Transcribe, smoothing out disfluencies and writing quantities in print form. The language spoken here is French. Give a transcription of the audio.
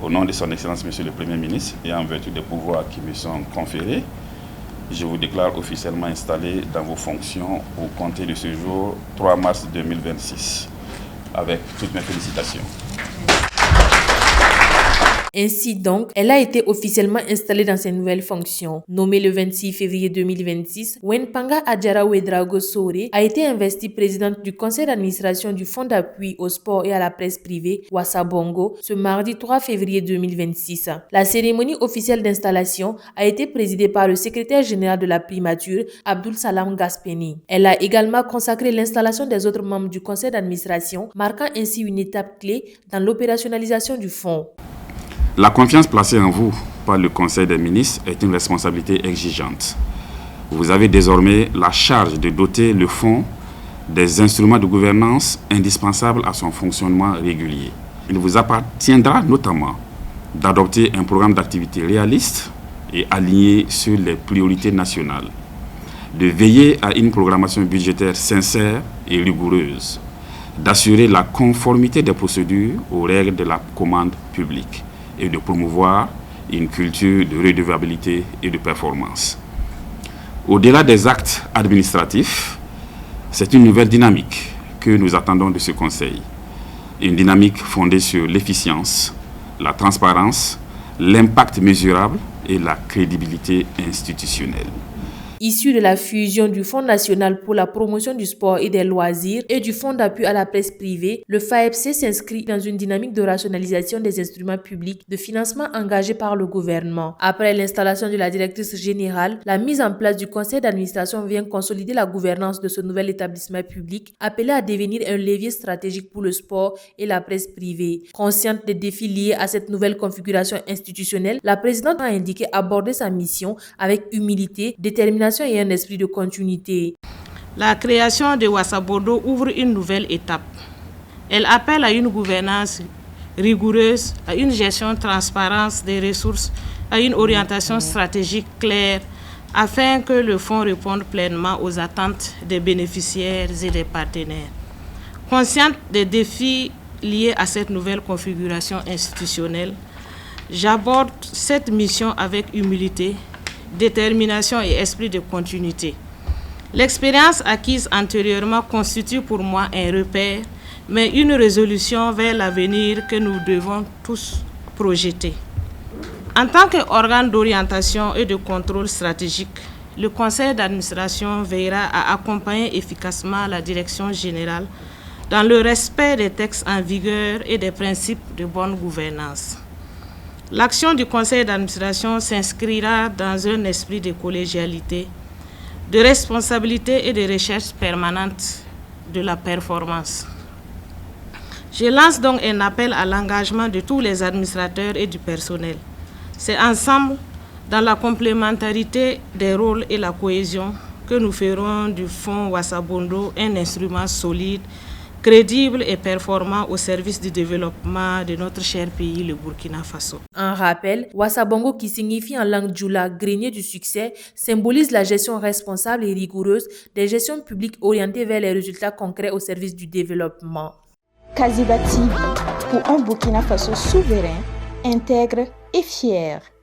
Au nom de son Excellence, Monsieur le Premier ministre, et en vertu des pouvoirs qui me sont conférés, je vous déclare officiellement installé dans vos fonctions au compter de ce jour, 3 mars 2026, avec toutes mes félicitations. Ainsi donc, elle a été officiellement installée dans ses nouvelles fonctions. Nommée le 26 février 2026, Wenpanga Adjara Ouedraogo Sore a été investie présidente du conseil d'administration du Fonds d'appui au sport et à la presse privée, Ouassabongo, ce mardi 3 février 2026. La cérémonie officielle d'installation a été présidée par le secrétaire général de la primature, Abdul Salam Gaspeni. Elle a également consacré l'installation des autres membres du conseil d'administration, marquant ainsi une étape clé dans l'opérationnalisation du fonds. La confiance placée en vous par le Conseil des ministres est une responsabilité exigeante. Vous avez désormais la charge de doter le fonds des instruments de gouvernance indispensables à son fonctionnement régulier. Il vous appartiendra notamment d'adopter un programme d'activité réaliste et aligné sur les priorités nationales, de veiller à une programmation budgétaire sincère et rigoureuse, d'assurer la conformité des procédures aux règles de la commande publique, et de promouvoir une culture de redevabilité et de performance. Au-delà des actes administratifs, c'est une nouvelle dynamique que nous attendons de ce Conseil. Une dynamique fondée sur l'efficience, la transparence, l'impact mesurable et la crédibilité institutionnelle. Issu de la fusion du Fonds national pour la promotion du sport et des loisirs et du Fonds d'appui à la presse privée, le FAEPC s'inscrit dans une dynamique de rationalisation des instruments publics de financement engagés par le gouvernement. Après l'installation de la directrice générale, la mise en place du conseil d'administration vient consolider la gouvernance de ce nouvel établissement public, appelé à devenir un levier stratégique pour le sport et la presse privée. Consciente des défis liés à cette nouvelle configuration institutionnelle, la présidente a indiqué aborder sa mission avec humilité, détermination et un esprit de continuité. La création de Ouassabongo ouvre une nouvelle étape. Elle appelle à une gouvernance rigoureuse, à une gestion transparente des ressources, à une orientation stratégique claire, afin que le fonds réponde pleinement aux attentes des bénéficiaires et des partenaires. Consciente des défis liés à cette nouvelle configuration institutionnelle, j'aborde cette mission avec humilité, détermination et esprit de continuité. L'expérience acquise antérieurement constitue pour moi un repère, mais une résolution vers l'avenir que nous devons tous projeter. En tant qu'organe d'orientation et de contrôle stratégique, le conseil d'administration veillera à accompagner efficacement la direction générale dans le respect des textes en vigueur et des principes de bonne gouvernance. L'action du conseil d'administration s'inscrira dans un esprit de collégialité, de responsabilité et de recherche permanente de la performance. Je lance donc un appel à l'engagement de tous les administrateurs et du personnel. C'est ensemble, dans la complémentarité des rôles et la cohésion, que nous ferons du Fonds Ouassabongo un instrument solide, crédible et performant au service du développement de notre cher pays, le Burkina Faso. En rappel, Ouassabongo, qui signifie en langue djoula grenier du succès, symbolise la gestion responsable et rigoureuse des gestions publiques orientées vers les résultats concrets au service du développement. Kaziba TV, pour un Burkina Faso souverain, intègre et fier.